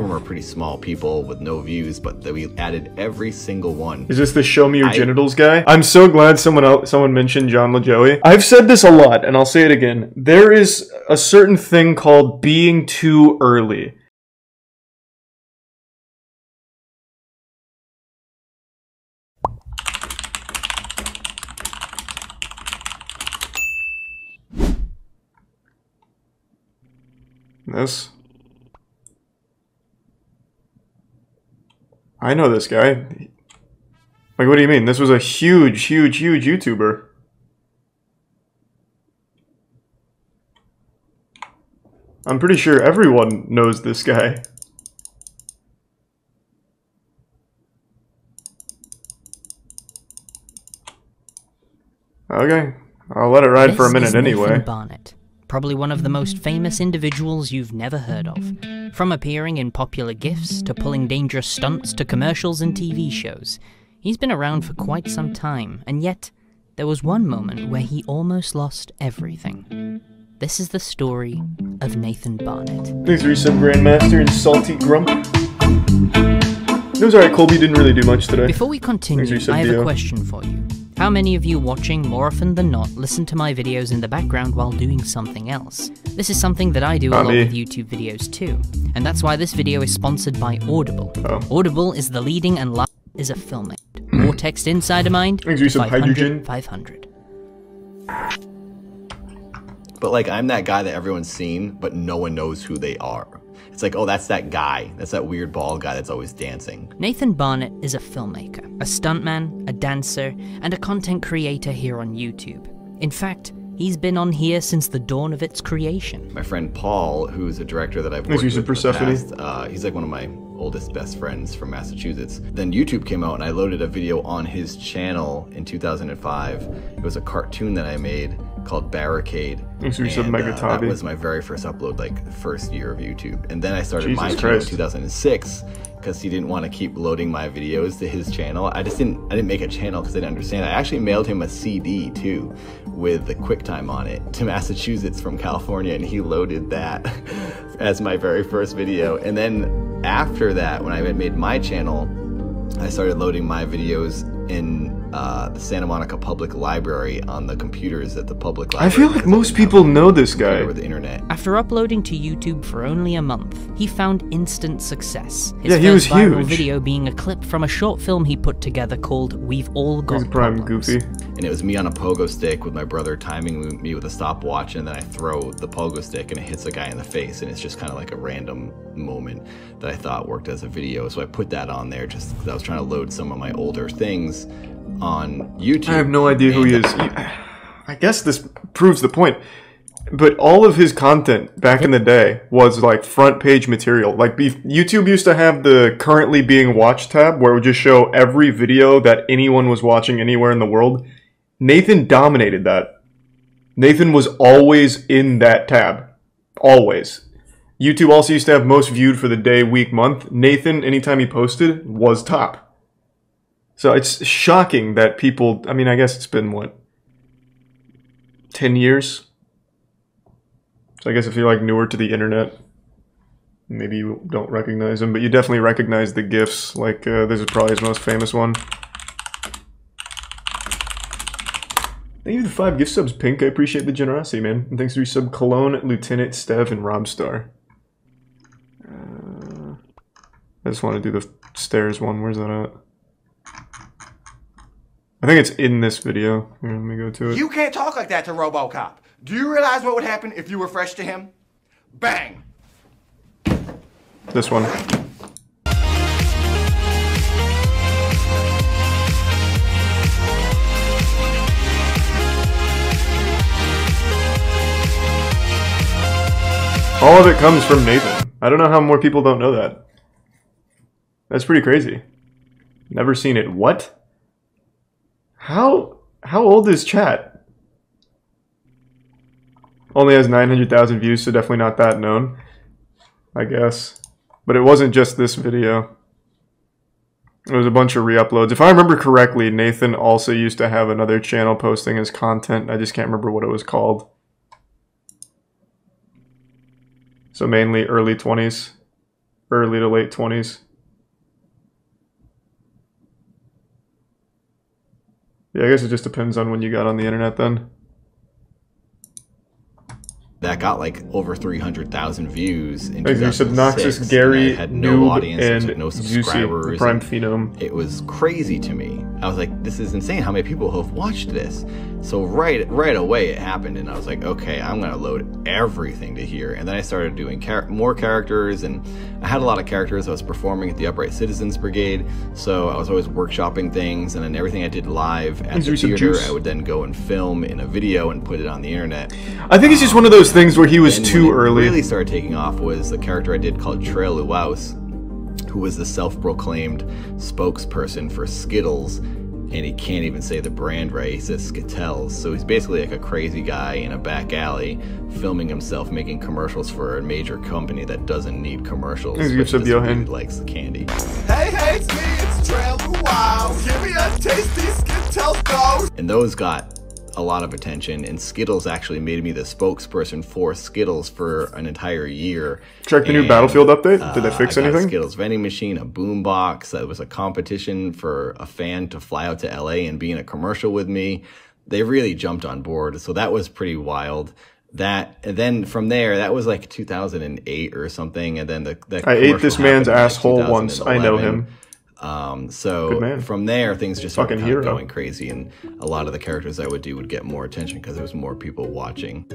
them are pretty small people with no views, but that we added every single one. Is this the show me your genitals guy? I'm so glad someone mentioned John LaJoey. I've said this a lot, and I'll say it again. There is a certain thing called being too early. This. I know this guy. Like, what do you mean? This was a huge YouTuber. I'm pretty sure everyone knows this guy. Okay, I'll let it ride for a minute anyway. Nathan Barnett. Probably one of the most famous individuals you've never heard of. From appearing in popular GIFs, to pulling dangerous stunts, to commercials and TV shows. He's been around for quite some time, and yet, there was one moment where he almost lost everything. This is the story of Nathan Barnett. Thanks for your sub, Grandmaster and Salty Grump. It was alright, Colby didn't really do much today. Before we continue, I have a question for you. How many of you watching more often than not listen to my videos in the background while doing something else? This is something that I do a lot with YouTube videos too, and that's why this video is sponsored by Audible. Audible is the leading and is a filmmaker. More text inside a mind, 500. But like, I'm that guy that everyone's seen, but no one knows who they are. It's like, oh, that's that guy. That's that weird bald guy that's always dancing. Nathan Barnett is a filmmaker, a stuntman, a dancer, and a content creator here on YouTube. In fact, he's been on here since the dawn of its creation. My friend Paul, who's a director that I've worked with in the past, he's like one of my oldest best friends from Massachusetts. Then YouTube came out and I loaded a video on his channel in 2005. It was a cartoon that I made called Barricade. That was my very first upload, like the first year of YouTube. And then I started my channel in 2006 because he didn't want to keep loading my videos to his channel. I didn't make a channel because I didn't understand. I actually mailed him a CD too with the QuickTime on it to Massachusetts from California, and he loaded that as my very first video. And then after that, when I had made my channel, I started loading my videos in the Santa Monica Public Library on the computers at the public library. I feel like most people know this guy. With the internet. After uploading to YouTube for only a month, he found instant success. His first viral video being a clip from a short film he put together called We've All Got Problems. Goofy. And it was me on a pogo stick with my brother timing me with a stopwatch, and then I throw the pogo stick and it hits a guy in the face, and it's just kind of like a random moment that I thought worked as a video. So I put that on there just because I was trying to load some of my older things on YouTube. I have no idea who he is. I guess this proves the point. But all of his content back in the day was like front page material. Like YouTube used to have the currently being watched tab where it would just show every video that anyone was watching anywhere in the world. Nathan dominated that. Nathan was always in that tab. Always. YouTube also used to have most viewed for the day, week, month. Nathan, anytime he posted, was top. So it's shocking that people, I mean, I guess it's been, what, 10 years? So I guess if you're like newer to the internet, maybe you don't recognize him, but you definitely recognize the GIFs. Like, this is probably his most famous one. Thank you for the 5 gift subs, Pink. I appreciate the generosity, man. And thanks for your sub, Cologne, Lieutenant, Stev, and Robstar. I just want to do the stairs one. Where's that at? I think it's in this video. Here, let me go to it. You can't talk like that to RoboCop. Do you realize what would happen if you were fresh to him? Bang! This one. All of it comes from Nathan. I don't know how more people don't know that. That's pretty crazy. Never seen it. What? How old is chat? Only has 900,000 views, so definitely not that known, I guess. But it wasn't just this video. It was a bunch of re-uploads. If I remember correctly, Nathan also used to have another channel posting his content. I just can't remember what it was called. So mainly early 20s. early to late 20s. Yeah, I guess it just depends on when you got on the internet then. That got like over 300,000 views in 2006. You said Noxus, Gary, had no Noob, audience, and no Zusi, subscribers. Prime Phenome. It was crazy to me. I was like, this is insane how many people have watched this. So right away it happened, and I was like, okay, I'm gonna load everything to here. And then I started doing more characters, and I had a lot of characters. I was performing at the Upright Citizens Brigade, so I was always workshopping things, and then everything I did live at the theater, I would then go and film in a video and put it on the internet. I think it's just one of those things where he was too early. What really started taking off was the character I did called Trail Luaus, who was the self-proclaimed spokesperson for Skittles, and he can't even say the brand right. He says Skittles. So he's basically like a crazy guy in a back alley filming himself making commercials for a major company that doesn't need commercials. But this dude likes the candy. Hey, hey, it's me, it's Trail Luaus. Give me a tasty Skittles go. And those got a lot of attention, and Skittles actually made me the spokesperson for Skittles for an entire year. Check the new Battlefield update. Did they fix anything? Skittles vending machine, a boombox. That was a competition for a fan to fly out to LA and be in a commercial with me. They really jumped on board, so that was pretty wild. And then from there, that was like 2008 or something, and then I ate this man's asshole once. I know him. So from there, things just started kind of going crazy, and a lot of the characters I would do would get more attention because there was more people watching.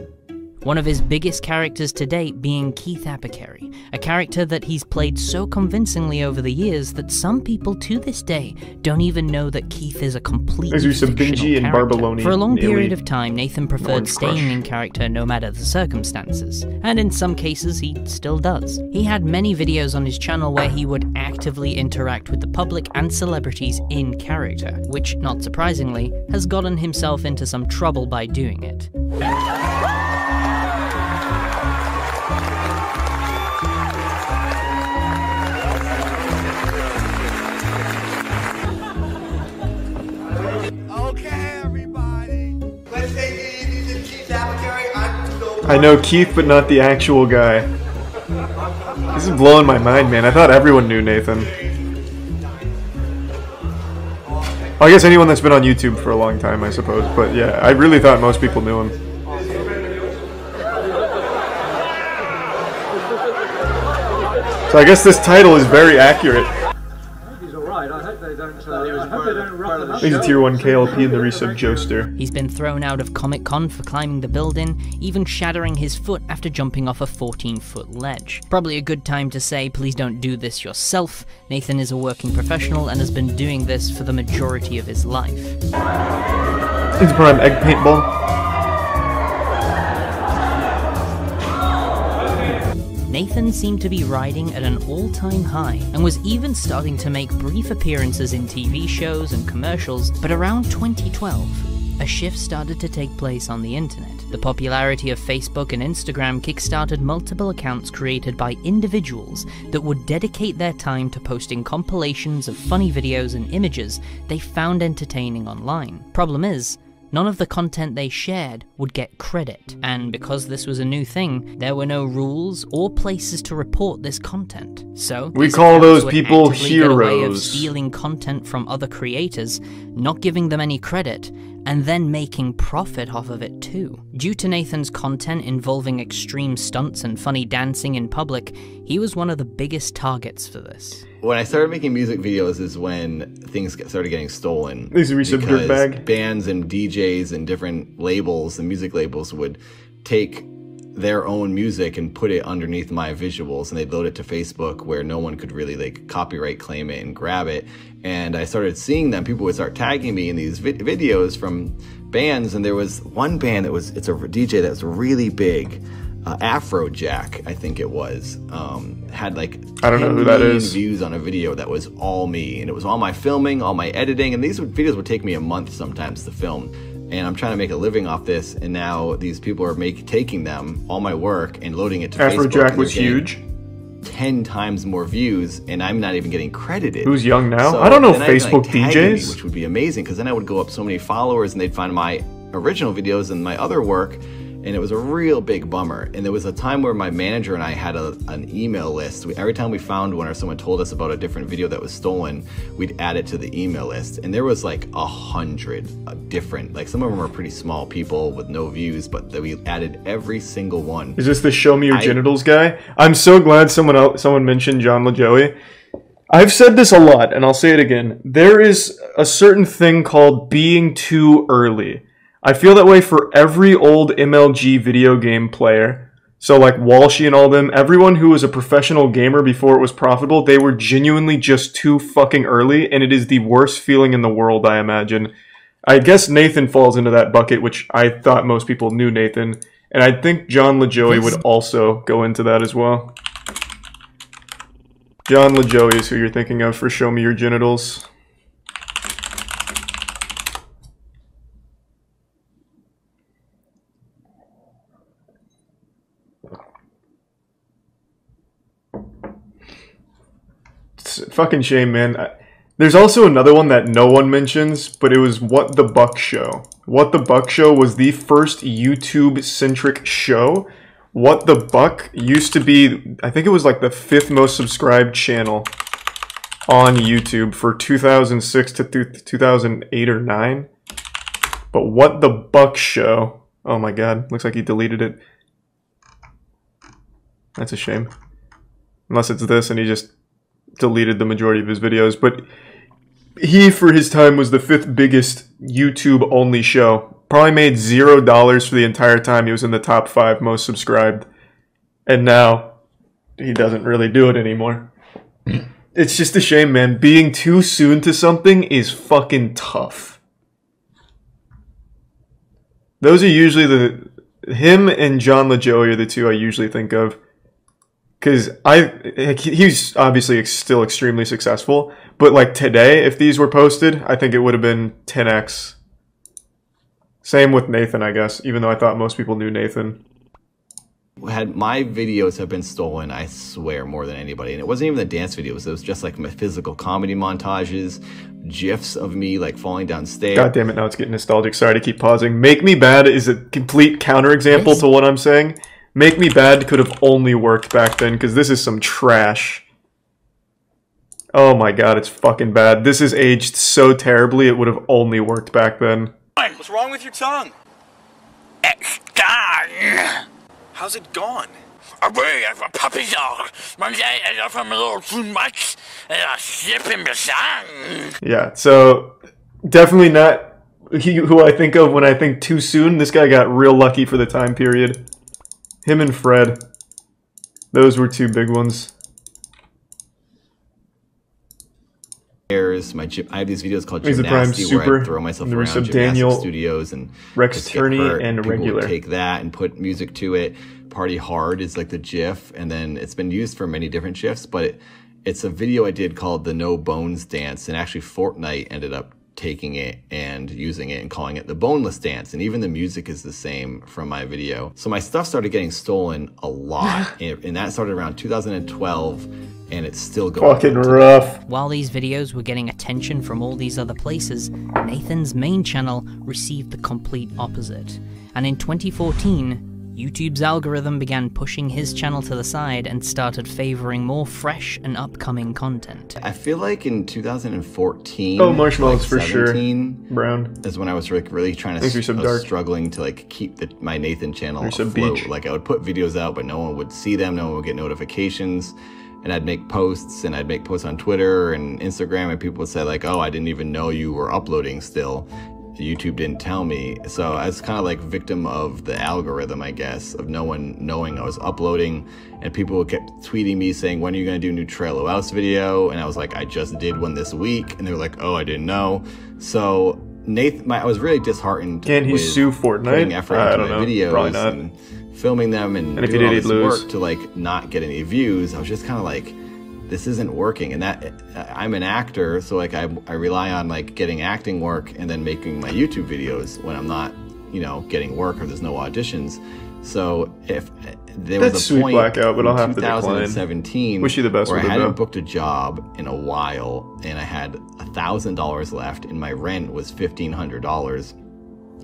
One of his biggest characters to date being Keith Apicary, a character that he's played so convincingly over the years that some people to this day don't even know that Keith is a completely fictional character. For a long period of time, Nathan preferred staying in character no matter the circumstances, and in some cases he still does. He had many videos on his channel where he would actively interact with the public and celebrities in character, which, not surprisingly, has gotten himself into some trouble by doing it. I know Keith, but not the actual guy. This is blowing my mind, man. I thought everyone knew Nathan. Well, I guess anyone that's been on YouTube for a long time, I suppose. But yeah, I really thought most people knew him. So I guess this title is very accurate. He's a tier 1 KLP in the resub Joester. He's been thrown out of Comic-Con for climbing the building, even shattering his foot after jumping off a 14-foot ledge. Probably a good time to say, please don't do this yourself. Nathan is a working professional and has been doing this for the majority of his life. It's prime egg paintball. Nathan seemed to be riding at an all-time high, and was even starting to make brief appearances in TV shows and commercials, but around 2012, a shift started to take place on the internet. The popularity of Facebook and Instagram kickstarted multiple accounts created by individuals that would dedicate their time to posting compilations of funny videos and images they found entertaining online. Problem is, none of the content they shared would get credit, and because this was a new thing, there were no rules or places to report this content. So we call those people heroes. Get away of stealing content from other creators, not giving them any credit, and then making profit off of it too. Due to Nathan's content involving extreme stunts and funny dancing in public, he was one of the biggest targets for this. When I started making music videos is when things started getting stolen. These are because bands and DJs and different labels and music labels would take their own music and put it underneath my visuals, and they'd load it to Facebook where no one could really like copyright claim it and grab it. And I started seeing them. People would start tagging me in these videos from bands, and there was one band that it's a DJ that was really big. Afrojack, I think it was, had like I don't know who that is. Views on a video that was all me, and it was all my filming, all my editing, and these videos would take me a month sometimes to film. And I'm trying to make a living off this, and now these people are taking them, all my work, and loading it to Facebook. Afrojack was huge. 10 times more views, and I'm not even getting credited. Who's young now? So I don't know Facebook DJs. Me, which would be amazing, because then I would go up so many followers, and they'd find my original videos and my other work, and it was a real big bummer. And there was a time where my manager and I had an email list. Every time we found one or someone told us about a different video that was stolen, we'd add it to the email list. And there was like 100 different, like some of them are pretty small people with no views, but we added every single one. Is this the show me your genitals guy? I'm so glad someone mentioned John LaJoie. I've said this a lot, and I'll say it again. There is a certain thing called being too early. I feel that way for every old MLG video game player. So like Walshy and all them, everyone who was a professional gamer before it was profitable, they were genuinely just too fucking early, and it is the worst feeling in the world, I imagine. I guess Nathan falls into that bucket, which I thought most people knew Nathan, and I think John LaJoie would also go into that as well. John LaJoie is who you're thinking of for Show Me Your Genitals. It's a fucking shame, man. There's also another one that no one mentions, but it was What the Buck Show. What the Buck Show was the first YouTube-centric show. What the Buck used to be, I think it was like the 5th most subscribed channel on YouTube for 2006 to 2008 or 9. But What the Buck Show, oh my god, looks like he deleted it. That's a shame. Unless it's this and he just deleted the majority of his videos. But he, for his time, was the 5th biggest YouTube-only show. Probably made $0 for the entire time he was in the top 5 most subscribed. And now, he doesn't really do it anymore. It's just a shame, man. Being too soon to something is fucking tough. Those are usually him and John LaJoie are the two I usually think of. Because he's obviously still extremely successful. But like today, if these were posted, I think it would have been 10x. Same with Nathan, I guess, even though I thought most people knew Nathan. My videos have been stolen, I swear, more than anybody. And it wasn't even the dance videos. It was just like my physical comedy montages, GIFs of me like falling downstairs. God damn it, now it's getting nostalgic. Sorry to keep pausing. Make Me Bad is a complete counterexample to what I'm saying. Make Me Bad could have only worked back then, because this is some trash. Oh my god, it's fucking bad. This is aged so terribly, it would have only worked back then. What's wrong with your tongue? It's gone. How's it gone? I really have a puppy dog. One day I love him a little too much, and I slip him the song. Yeah, so definitely not who I think of when I think too soon. This guy got real lucky for the time period. Him and Fred. Those were two big ones. I have these videos called Gymnasty where I throw myself around gymnastic studios and Rex Turney and Regular. Take that and put music to it. Party Hard is like the GIF, and then it's been used for many different GIFs, but it's a video I did called the No Bones Dance, and actually Fortnite ended up taking it and using it and calling it the Boneless Dance, and even the music is the same from my video. So my stuff started getting stolen a lot, and that started around 2012, and it's still going. Fucking rough. While these videos were getting attention from all these other places, Nathan's main channel received the complete opposite. And in 2014, YouTube's algorithm began pushing his channel to the side and started favoring more fresh and upcoming content. I feel like in 2014, oh, marshmallows for sure. Brown is when I was really trying to struggling to like keep my Nathan channel afloat. Like I would put videos out, but no one would see them, no one would get notifications. And I'd make posts, and I'd make posts on Twitter and Instagram, and people would say like, oh, I didn't even know you were uploading still. YouTube didn't tell me. So I was kind of like victim of the algorithm, I guess, of no one knowing I was uploading. And people kept tweeting me saying, when are you going to do a new Trail House video? And I was like, I just did one this week. And they were like, oh, I didn't know. So Nathan, I was really disheartened. Can he sue Fortnite? Putting effort into my videos and filming them and doing all this work to like not get any views. I was just kind of like, this isn't working. And that I'm an actor, so like I rely on like getting acting work and then making my YouTube videos when I'm not, you know, getting work or there's no auditions. So if there was a point blackout, but I'll have 2017 wish you the best where I hadn't booked a job in a while and I had $1,000 left and my rent was $1,500.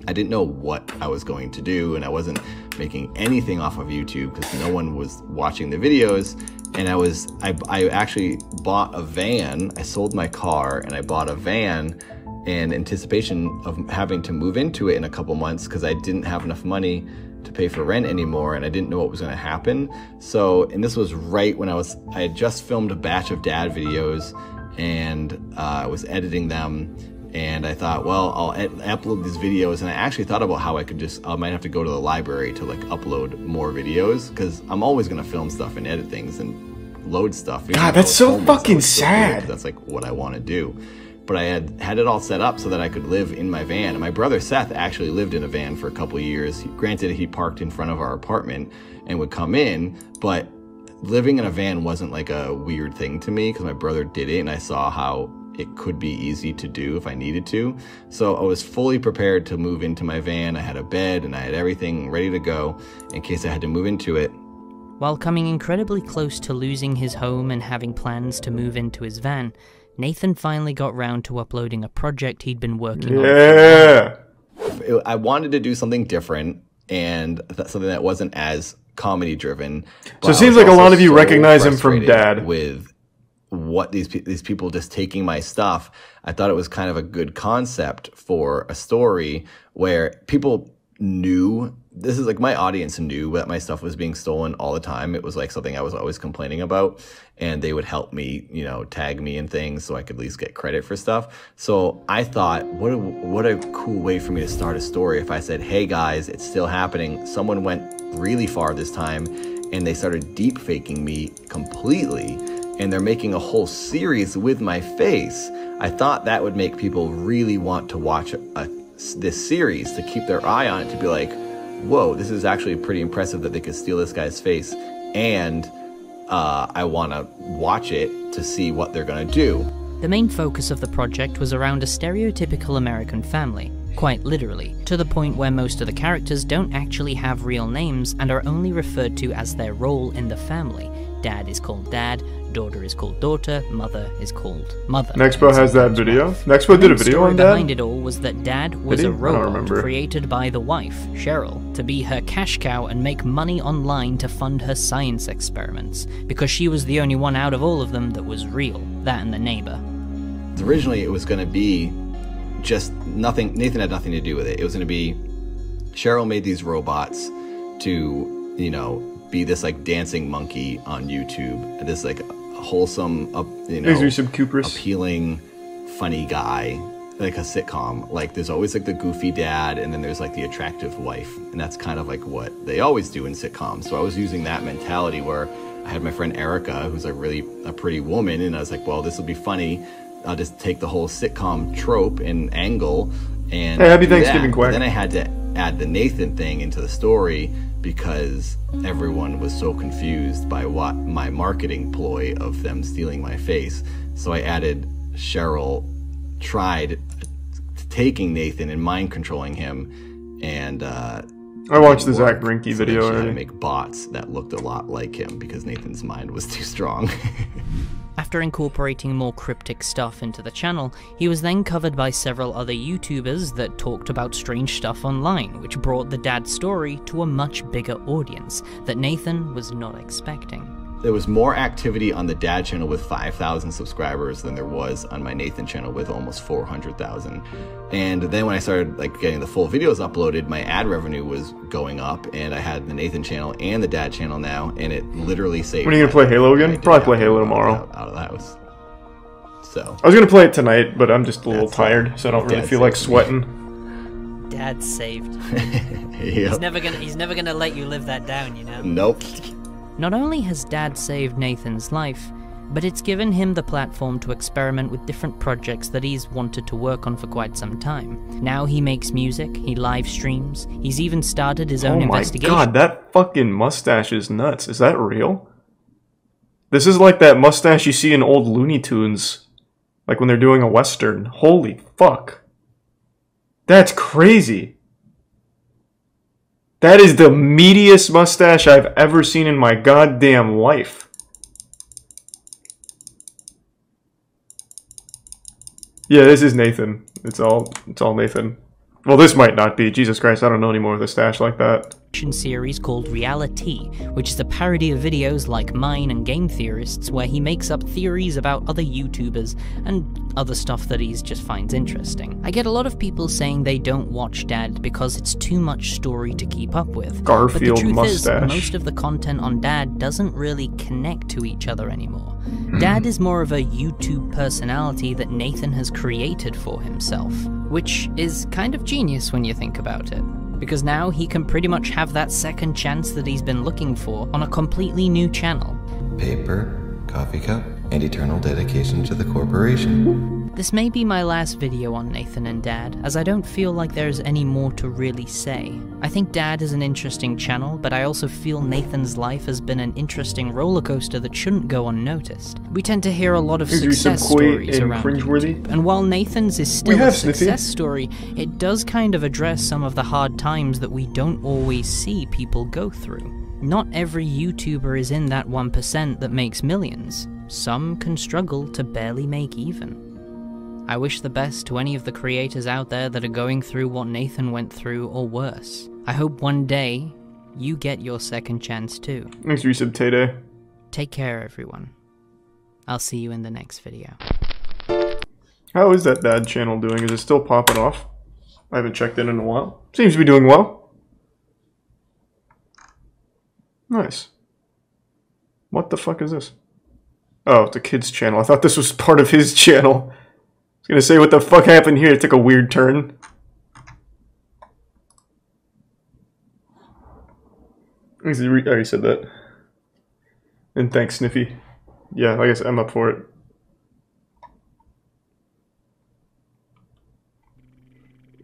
I didn't know what I was going to do, and I wasn't making anything off of YouTube because no one was watching the videos. And I actually bought a van. I sold my car and I bought a van in anticipation of having to move into it in a couple months because I didn't have enough money to pay for rent anymore, and I didn't know what was going to happen. So, and this was right when I had just filmed a batch of dad videos, and I was editing them, and I thought, well, I'll upload these videos, and I actually thought about how I might have to go to the library to like upload more videos, because I'm always going to film stuff and edit things and load stuff. God, that's so fucking sad. That's like what I want to do. But I had it all set up so that I could live in my van. And my brother Seth actually lived in a van for a couple of years. Granted, he parked in front of our apartment and would come in, but living in a van wasn't like a weird thing to me because my brother did it and I saw how it could be easy to do if I needed to. So I was fully prepared to move into my van. I had a bed and I had everything ready to go in case I had to move into it. While coming incredibly close to losing his home and having plans to move into his van, Nathan finally got round to uploading a project he'd been working on. Yeah. I wanted to do something different and something that wasn't as comedy driven. So it seems like a lot of you recognize him from Dad. With what these people just taking my stuff, I thought it was kind of a good concept for a story where people knew. This is like my audience knew that my stuff was being stolen all the time. It was like something I was always complaining about, and they would help me, you know, tag me and things so I could at least get credit for stuff. So I thought, what a cool way for me to start a story if I said, hey guys, it's still happening. Someone went really far this time and they started deep faking me completely, and they're making a whole series with my face. I thought that would make people really want to watch this series, to keep their eye on it, to be like, whoa, this is actually pretty impressive that they could steal this guy's face, and I want to watch it to see what they're going to do. The main focus of the project was around a stereotypical American family, quite literally, to the point where most of the characters don't actually have real names and are only referred to as their role in the family. Dad is called Dad, daughter is called Daughter, mother is called Mother. Nexpo has that video. Nexpo did a video on Dad? The behind it all was that Dad was a robot created by the wife, Cheryl, to be her cash cow and make money online to fund her science experiments, because she was the only one out of all of them that was real, that and the neighbor. Originally it was going to be just nothing, Nathan had nothing to do with it. It was going to be, Cheryl made these robots to, you know, be this like dancing monkey on YouTube, this like wholesome, you know, appealing, funny guy, like a sitcom. Like there's always like the goofy dad, and then there's like the attractive wife, and that's kind of like what they always do in sitcoms. So I was using that mentality where I had my friend Erica, who's a pretty woman, and I was like, well, this will be funny. I'll just take the whole sitcom trope and angle and hey, happy Thanksgiving, Quack. Then I had to add the Nathan thing into the story because everyone was so confused by what my marketing ploy of them stealing my face. So I added Cheryl tried taking Nathan and mind controlling him, and I watched the Zach Brinke video already. To make bots that looked a lot like him because Nathan's mind was too strong. After incorporating more cryptic stuff into the channel, he was then covered by several other YouTubers that talked about strange stuff online, which brought the Dad story to a much bigger audience that Nathan was not expecting. There was more activity on the Dad channel with 5,000 subscribers than there was on my Nathan channel with almost 400,000. And then when I started like getting the full videos uploaded, my ad revenue was going up, and I had the Nathan channel and the Dad channel now, and it literally saved. When are you gonna play Halo again? Probably play Halo tomorrow. Out of the house. So I was gonna play it tonight, but I'm just a little tired, so I don't really feel like sweating. Dad saved. Yep. He's never gonna let you live that down, you know. Nope. Not only has Dad saved Nathan's life, but it's given him the platform to experiment with different projects that he's wanted to work on for quite some time. Now he makes music, he live streams, he's even started his own investigation. Oh my god, that fucking mustache is nuts. Is that real? This is like that mustache you see in old Looney Tunes, like when they're doing a Western. Holy fuck. That's crazy. That is the meatiest mustache I've ever seen in my goddamn life. Yeah, this is Nathan. It's all Nathan. Well, this might not be. Jesus Christ, I don't know anymore with a stash like that. series called Reality, which is a parody of videos like mine and Game Theorists, where he makes up theories about other YouTubers and other stuff that he just finds interesting. I get a lot of people saying they don't watch Dad because it's too much story to keep up with. Garfield but the truth mustache. is, most of the content on Dad doesn't really connect to each other anymore. Dad is more of a YouTube personality that Nathan has created for himself, which is kind of genius when you think about it. Because now he can pretty much have that second chance that he's been looking for on a completely new channel. Paper, coffee cup, and eternal dedication to the corporation. This may be my last video on Nathan and Dad, as I don't feel like there's any more to really say. I think Dad is an interesting channel, but I also feel Nathan's life has been an interesting roller coaster that shouldn't go unnoticed. We tend to hear a lot of success stories around YouTube, and while Nathan's is still a success story, it does kind of address some of the hard times that we don't always see people go through. Not every YouTuber is in that 1% that makes millions. Some can struggle to barely make even. I wish the best to any of the creators out there that are going through what Nathan went through or worse. I hope one day you get your second chance too. Thanks, resub Tay-Day. Take care, everyone. I'll see you in the next video. How is that Dad channel doing? Is it still popping off? I haven't checked in a while. Seems to be doing well. Nice. What the fuck is this? Oh, it's a kid's channel. I thought this was part of his channel. I was gonna say, what the fuck happened here? It took a weird turn. I already said that. And thanks, Sniffy. Yeah, I guess I'm up for it.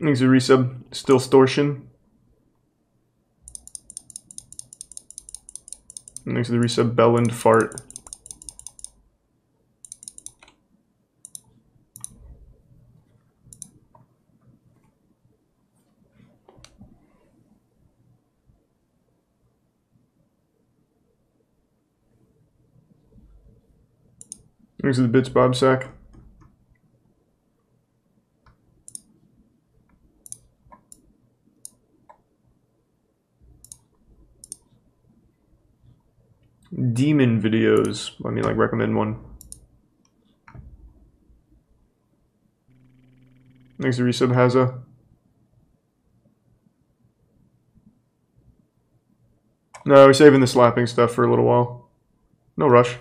Thanks a resub. Still Stortion. Thanks to the resub Belland Fart. Thanks to the Bits Bob Sack. Demon videos. Let me like recommend one. Thanks to resub Haza. No, we're saving the slapping stuff for a little while. No rush.